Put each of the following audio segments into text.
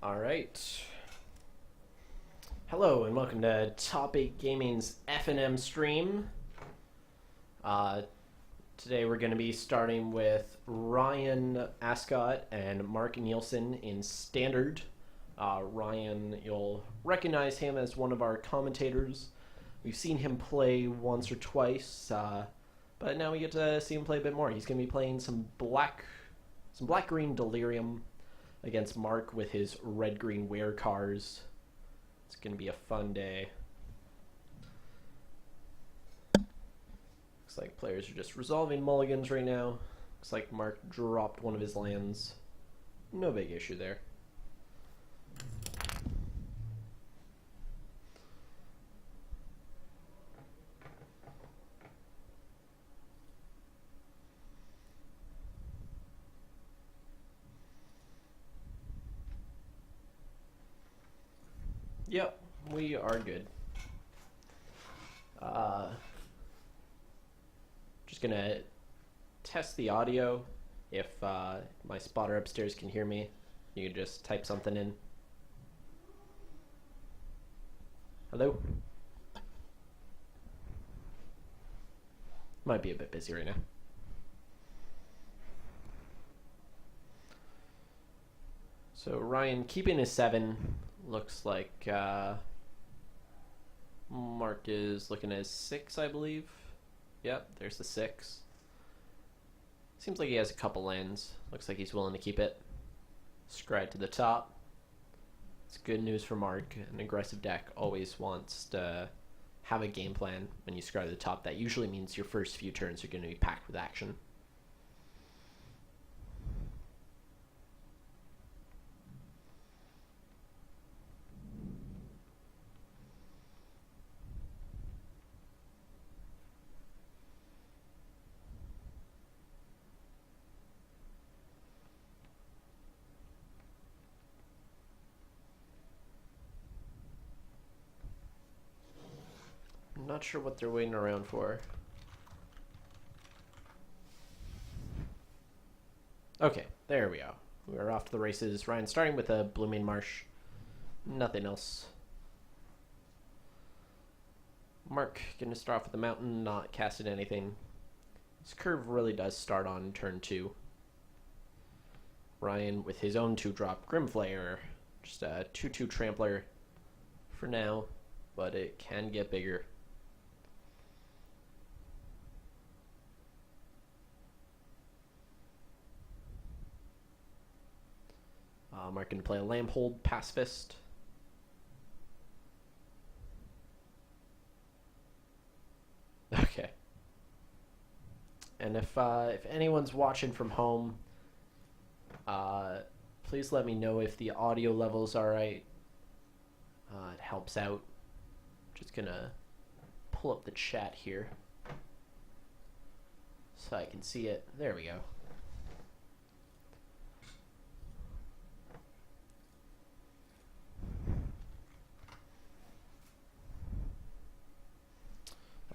All right. Hello and welcome to Top 8 Gaming's FNM stream. Uh, Today we're going to be starting with Ryan Ascott and Mark Neilson in Standard. Ryan, you'll recognize him as one of our commentators. We've seen him play once or twice, but now we get to see him play a bit more. He's going to be playing some black-green Delirium against Mark with his red-green wear cars. It's going to be a fun day. Looks like players are just resolving mulligans right now. Looks like Mark dropped one of his lands. No big issue there. Yep, we are good. Just gonna test the audio. If my spotter upstairs can hear me, you can just type something in. Hello? Might be a bit busy right now. So Ryan keeping his 7. Looks like Mark is looking at his 6, I believe. Yep, there's the 6. Seems like he has a couple lands. Looks like he's willing to keep it. Scry to the top. It's good news for Mark. An aggressive deck always wants to have a game plan when you scry to the top. That usually means your first few turns are going to be packed with action. I'm not sure what they're waiting around for. Okay, there we go. We're off to the races. Ryan starting with a Blooming Marsh. Nothing else. Mark gonna start off with the mountain, not casting anything. This curve really does start on turn 2. Ryan with his own 2-drop Grimflayer. Just a 2/2 trampler for now, but it can get bigger. Mark going to play a Lamphold Pacifist. Okay. And if anyone's watching from home, please let me know if the audio level's alright. It helps out. Just going to pull up the chat here so I can see it. There we go.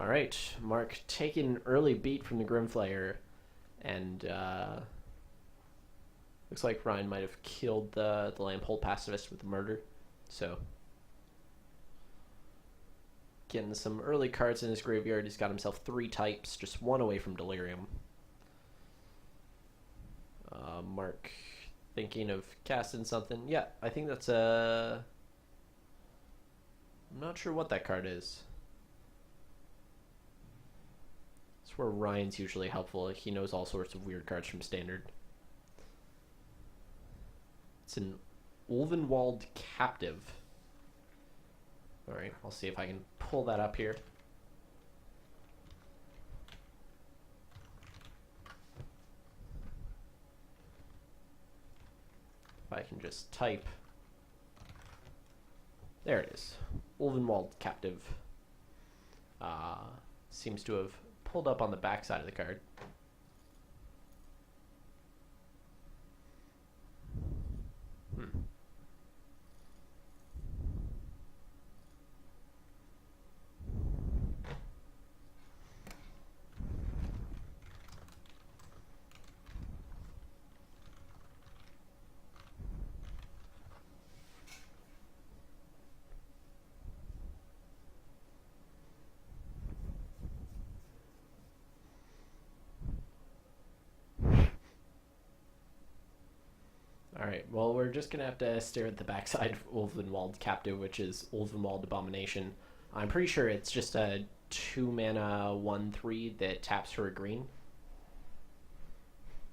Alright, Mark taking an early beat from the Grimflayer, and looks like Ryan might have killed the Lamphold Pacifist with the murder, so getting some early cards in his graveyard. He's got himself 3 types, just 1 away from Delirium. Mark thinking of casting something. Yeah, I think that's a... I'm not sure what that card is. That's where Ryan's usually helpful. He knows all sorts of weird cards from Standard. It's an Ulvenwald Captive. Alright, I'll see if I can pull that up here. If I can just type. There it is. Ulvenwald Captive. Seems to have pulled up on the back side of the card. Alright, well, we're just gonna have to stare at the backside of Ulvenwald Captive, which is Ulvenwald Abomination. I'm pretty sure it's just a 2 mana 1/3 that taps for a green.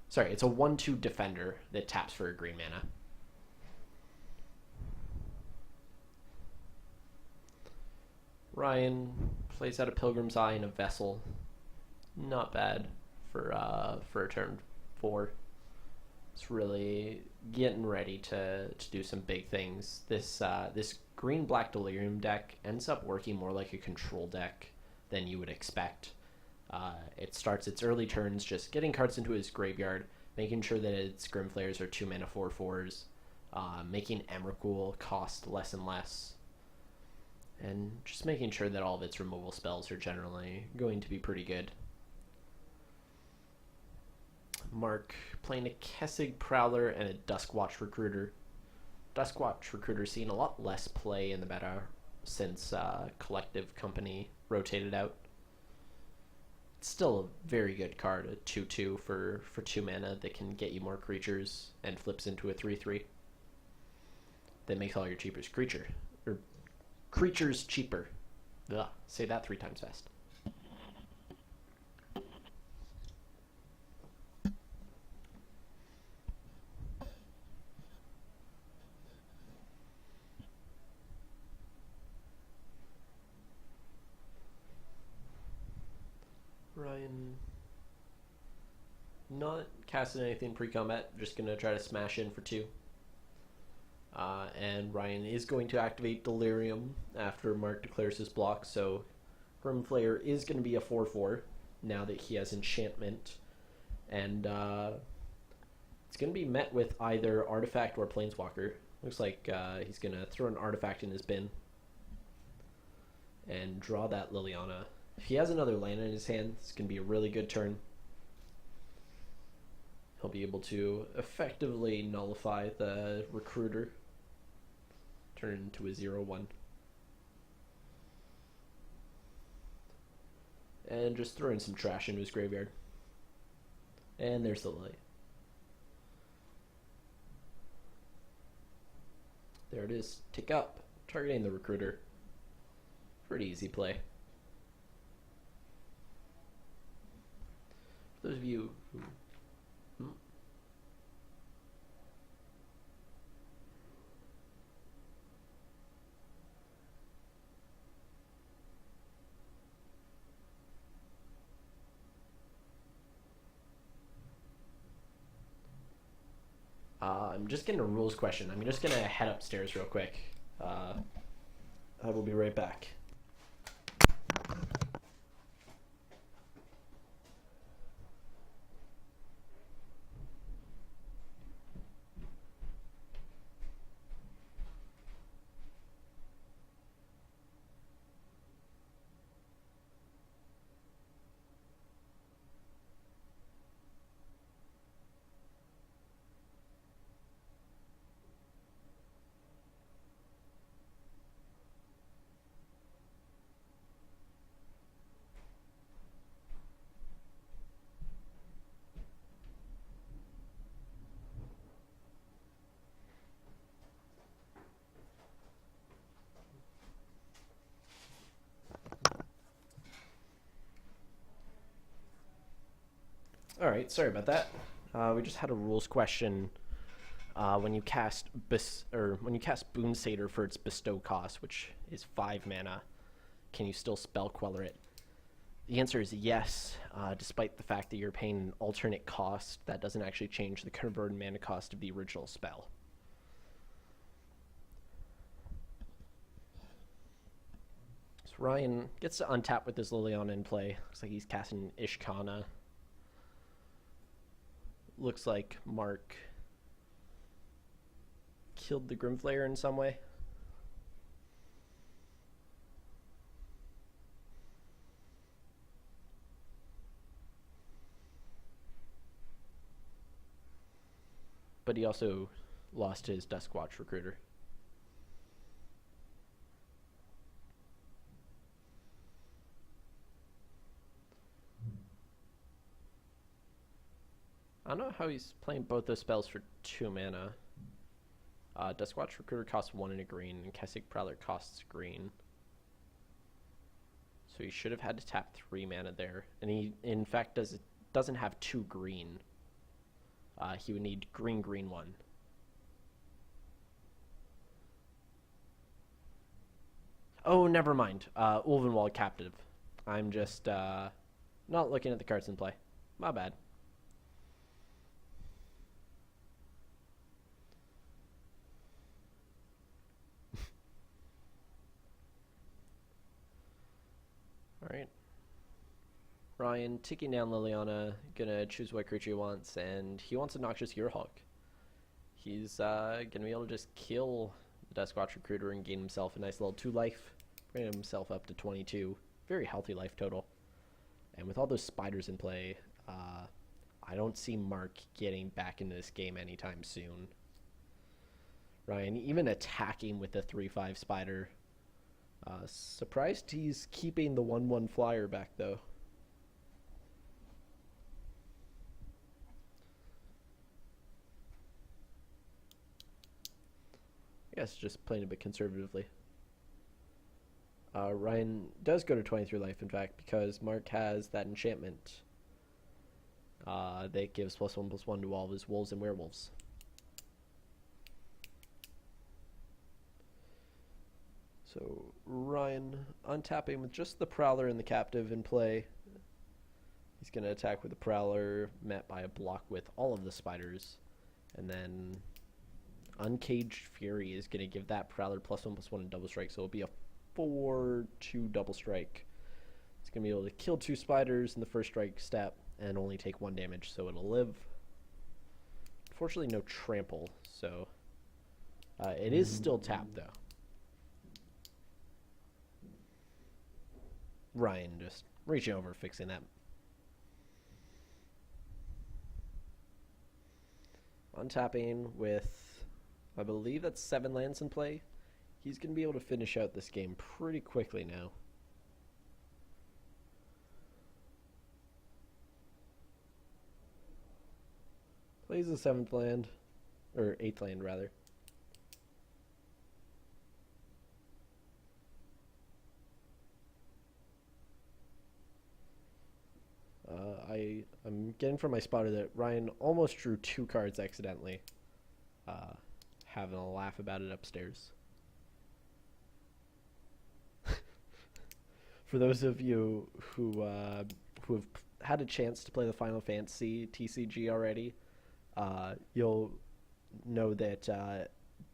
Sorry, it's a 1/2 defender that taps for a green mana. Ryan plays out a Pilgrim's Eye and a Vessel. Not bad for a turn 4. It's really getting ready to do some big things. This green-black Delirium deck ends up working more like a control deck than you would expect. It starts its early turns just getting cards into his graveyard, making sure that its Grimflayers are 2 mana 4/4s, making Emrakul cost less and less, and just making sure that all of its removal spells are generally going to be pretty good. Mark playing a Kessig Prowler and a Duskwatch Recruiter. Duskwatch Recruiter seeing a lot less play in the meta since Collective Company rotated out. It's still a very good card, a 2/2 for 2 mana that can get you more creatures and flips into a 3/3 that makes all your cheapest creatures cheaper. Ugh, say that 3 times fast. Ryan not casting anything pre-combat, just going to try to smash in for 2. And Ryan is going to activate Delirium after Mark declares his block, so Grimflayer is going to be a 4/4 now that he has Enchantment. And it's going to be met with either Artifact or Planeswalker. Looks like he's going to throw an Artifact in his bin and draw that Liliana. If he has another land in his hand, it's going to be a really good turn. He'll be able to effectively nullify the Recruiter, turn it into a 0/1. And just throw in some trash into his graveyard. And there's the Lily. There it is. Tick up, targeting the Recruiter. Pretty easy play. For those of you who I'm just getting a rules question. I'm just going to head upstairs real quick. I will be right back. All right, sorry about that. We just had a rules question. When you cast Boon Satyr for its bestow cost, which is 5 mana, can you still spell queller it? The answer is yes, despite the fact that you're paying an alternate cost that doesn't actually change the converted mana cost of the original spell. So Ryan gets to untap with his Liliana in play. Looks like he's casting Ishkana. Looks like Mark killed the Grimflayer in some way. But he also lost his Duskwatch Recruiter. I don't know how he's playing both those spells for 2 mana. Duskwatch Recruiter costs 1 and a green, and Kessig Prowler costs green. So he should have had to tap 3 mana there. And he, in fact, doesn't have 2 green. He would need green, green 1. Oh, never mind. Ulvenwald Captive. I'm just not looking at the cards in play. My bad. Alright. Ryan ticking down Liliana, gonna choose what creature he wants, and he wants a Noxious Gearhulk. He's gonna be able to just kill the Duskwatch Recruiter and gain himself a nice little 2 life, bring himself up to 22. Very healthy life total. And with all those spiders in play, I don't see Mark getting back into this game anytime soon. Ryan even attacking with the 3/5 spider. Surprised he's keeping the 1/1 flyer back, though. I guess just playing a bit conservatively. Ryan does go to 23 life, in fact, because Mark has that enchantment that gives +1/+1 to all of his wolves and werewolves. So Ryan untapping with just the Prowler and the Captive in play. He's going to attack with the Prowler, met by a block with all of the spiders. And then Uncaged Fury is going to give that Prowler +1/+1 and double strike, so it'll be a 4/2 double strike. It's going to be able to kill 2 spiders in the first strike step and only take 1 damage, so it'll live. Unfortunately, no trample, so it is still tapped, though. Ryan just reaching over, fixing that. Untapping with, I believe that's 7 lands in play. He's going to be able to finish out this game pretty quickly now. Plays the 7th land, or 8th land rather. I'm getting from my spotter that Ryan almost drew 2 cards accidentally. Having a laugh about it upstairs. For those of you who have had a chance to play the Final Fantasy TCG already, you'll know that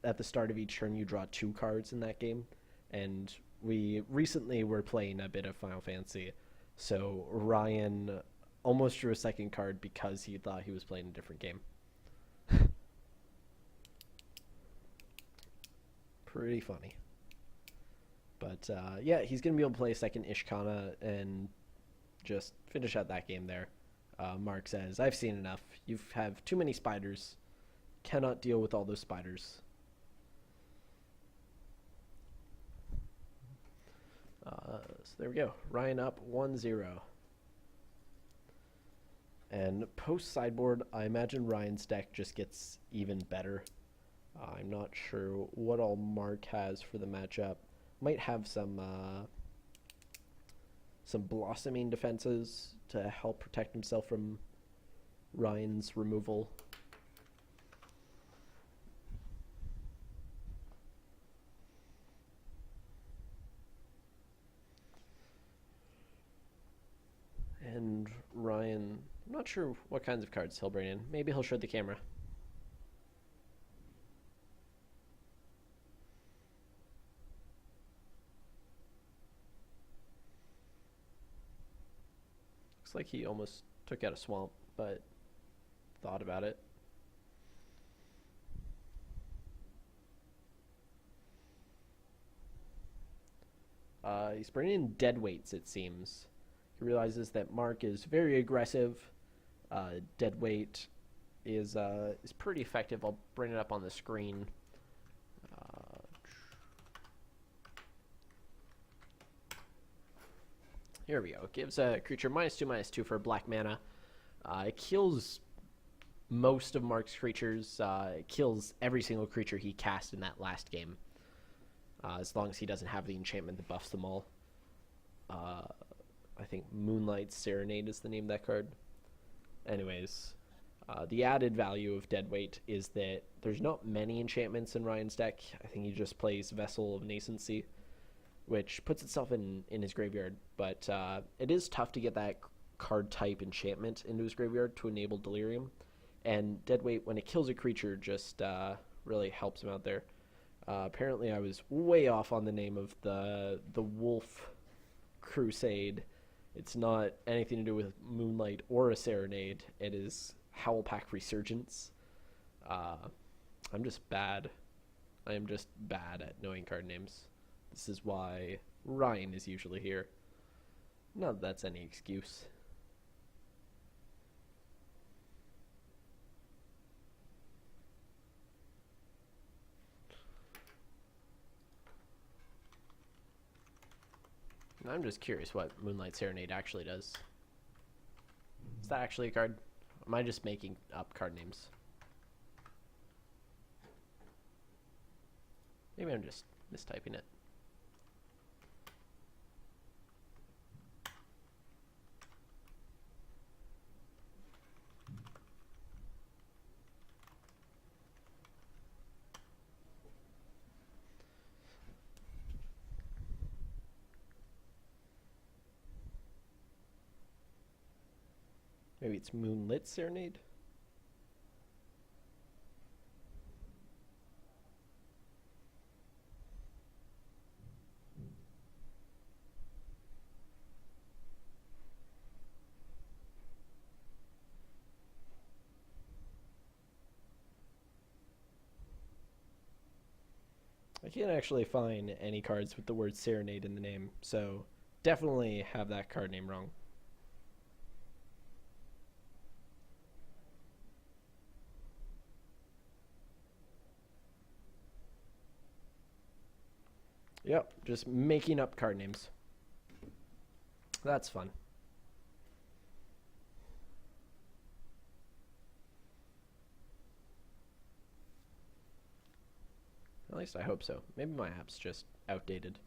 at the start of each turn you draw 2 cards in that game. And we recently were playing a bit of Final Fantasy, so Ryan almost drew a 2nd card because he thought he was playing a different game. Pretty funny. But yeah, he's going to be able to play a 2nd Ishkana and just finish out that game there. Mark says, I've seen enough. You have too many spiders. Cannot deal with all those spiders. So there we go. Ryan up 1-0. And post-sideboard, I imagine Ryan's deck just gets even better. I'm not sure what all Mark has for the matchup. Might have some blossoming defenses to help protect himself from Ryan's removal. And Ryan, I'm not sure what kinds of cards he'll bring in. Maybe he'll show the camera. Looks like he almost took out a swamp, but thought about it. He's bringing in dead weights, it seems. He realizes that Mark is very aggressive. Dead weight is pretty effective. I'll bring it up on the screen. Here we go. It gives a creature -2/-2 for black mana. It kills most of Mark's creatures, kills every single creature he cast in that last game. As long as he doesn't have the enchantment that buffs them all. I think Moonlight Serenade is the name of that card. Anyways, the added value of Deadweight is that there's not many enchantments in Ryan's deck. I think he just plays Vessel of Nascency, which puts itself in his graveyard. But it is tough to get that card type enchantment into his graveyard to enable Delirium. And Deadweight, when it kills a creature, just really helps him out there. Apparently I was way off on the name of the Wolf Crusade. It's not anything to do with Moonlight or a Serenade. It is Howlpack Resurgence. I'm just bad. I am just bad at knowing card names. This is why Ryan is usually here. Not that that's any excuse. I'm just curious what Moonlight Serenade actually does. Is that actually a card? Or am I just making up card names? Maybe I'm just mistyping it. Maybe it's Moonlit Serenade? I can't actually find any cards with the word Serenade in the name, so definitely have that card name wrong. Yep, just making up card names. That's fun. At least I hope so. Maybe my app's just outdated.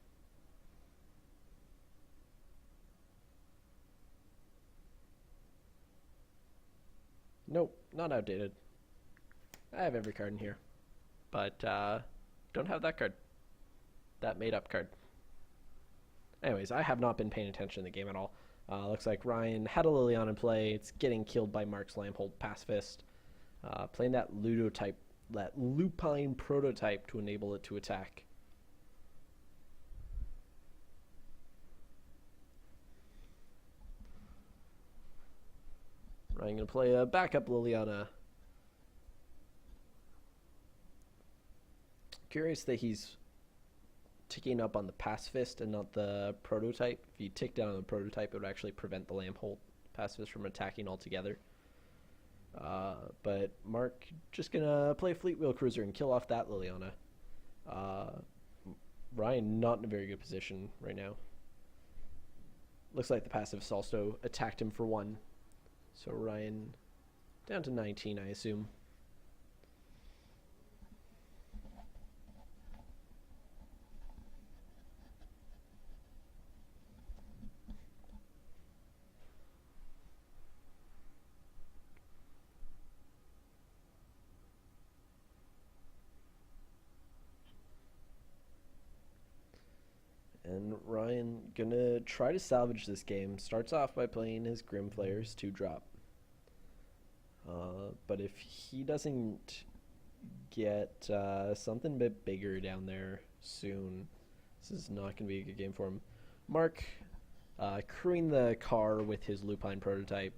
Nope, not outdated. I have every card in here. But, don't have that card. That made up card. Anyways, I have not been paying attention to the game at all. Looks like Ryan had a Liliana in play. It's getting killed by Mark's Lamhold Pacifist. Playing that Lupine prototype to enable it to attack. Ryan gonna play a backup Liliana. Curious that he's ticking up on the Pacifist and not the prototype. If you tick down on the prototype, it would actually prevent the Lamhold Pacifist from attacking altogether. But Mark just gonna play Fleet Wheel Cruiser and kill off that Liliana. Ryan not in a very good position right now. Looks like the Pacifist also attacked him for 1. So Ryan down to 19, I assume. And Ryan gonna try to salvage this game. Starts off by playing his Grim Flayers 2-drop. But if he doesn't get something a bit bigger down there soon, this is not gonna be a good game for him. Mark crewing the car with his Lupine prototype.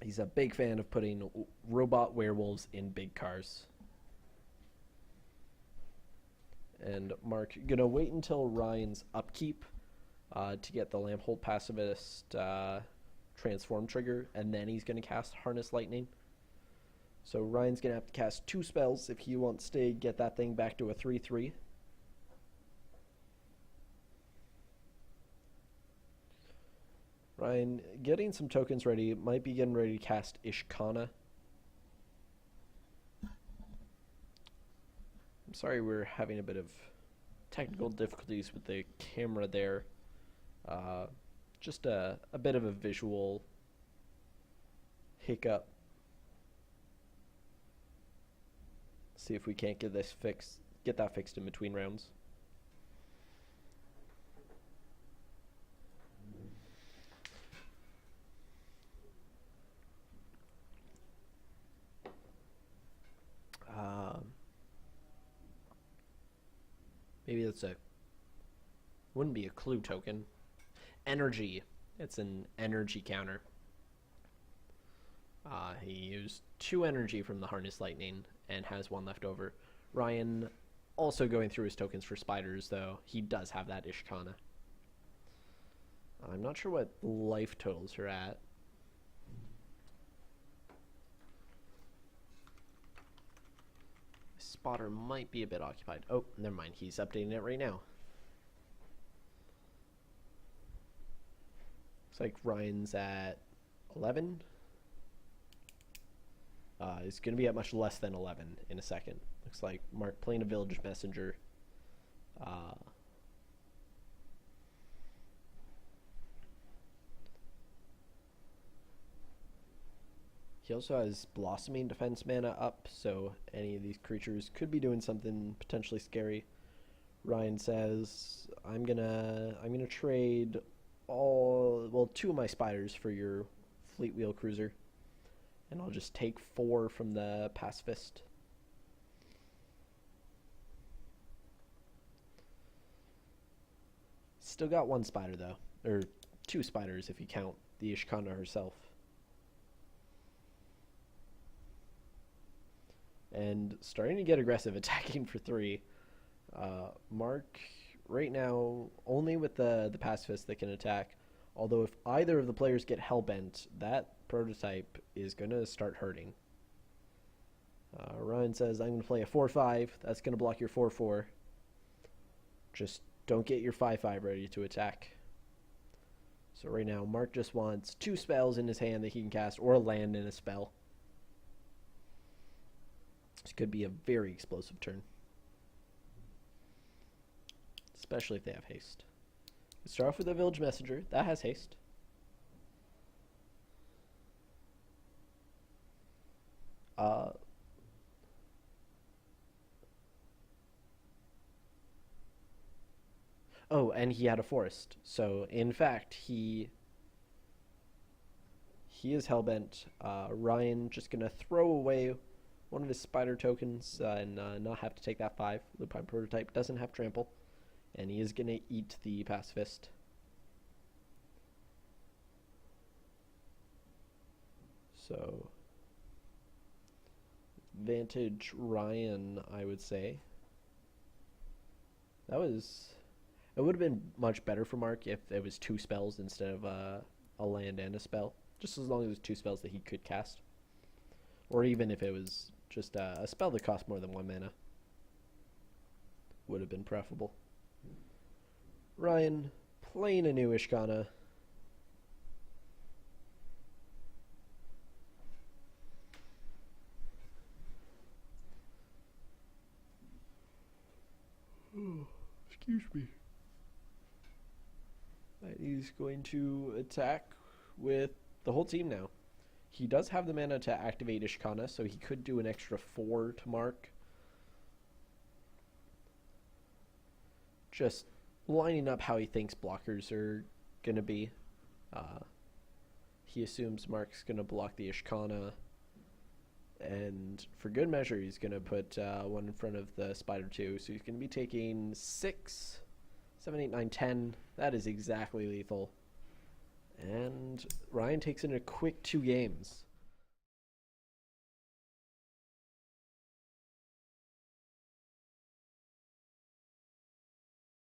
He's a big fan of putting robot werewolves in big cars. And Mark gonna wait until Ryan's upkeep to get the Lamhold Pacifist transform trigger, and then he's gonna cast Harness Lightning. So Ryan's gonna have to cast 2 spells if he wants to get that thing back to a 3/3. Ryan, getting some tokens ready, might be getting ready to cast Ishkana. I'm sorry we're having a bit of technical difficulties with the camera there. Just a bit of a visual hiccup. See if we can't get that fixed in between rounds. Maybe wouldn't be a clue token. Energy. It's an energy counter. He used 2 energy from the Harness Lightning and has 1 left over. Ryan also going through his tokens for spiders, though. He does have that Ishkana. I'm not sure what life totals are at. Spotter might be a bit occupied. Oh, never mind. He's updating it right now. Looks like Ryan's at 11. He's going to be at much less than 11 in a second. Looks like Mark playing a Village Messenger. He also has Blossoming Defense mana up, so any of these creatures could be doing something potentially scary. Ryan says, I'm gonna trade 2 of my spiders for your Fleet Wheel Cruiser, and I'll just take 4 from the Pacifist. Still got 1 spider though, or 2 spiders if you count the Ishkana herself. And starting to get aggressive, attacking for 3. Mark, right now, only with the Pacifist that can attack. Although if either of the players get Hellbent, that prototype is going to start hurting. Ryan says, I'm going to play a 4-5. That's going to block your 4-4. Just don't get your 5-5 ready to attack. So right now, Mark just wants 2 spells in his hand that he can cast, or a land in a spell. This could be a very explosive turn. Especially if they have haste. Let's start off with the Village Messenger. That has haste. Oh, and he had a forest. So, in fact, he is Hellbent. Ryan just going to throw away one of his spider tokens and not have to take that 5. Lupine Prototype doesn't have trample, and he is going to eat the Pacifist. So, advantage Ryan, I would say. It would have been much better for Mark if it was 2 spells instead of a land and a spell. Just as long as it was 2 spells that he could cast. Or even if it was just a spell that cost more than 1 mana. Would have been preferable. Ryan playing a new Ishkana. Oh, excuse me. He's going to attack with the whole team now. He does have the mana to activate Ishkana, so he could do an extra 4 to Mark. Just lining up how he thinks blockers are going to be. He assumes Mark's going to block the Ishkana, and for good measure, he's going to put 1 in front of the Spider 2, so he's going to be taking 6, 7, 8, 9, 10. That is exactly lethal. And Ryan takes in a quick 2 games.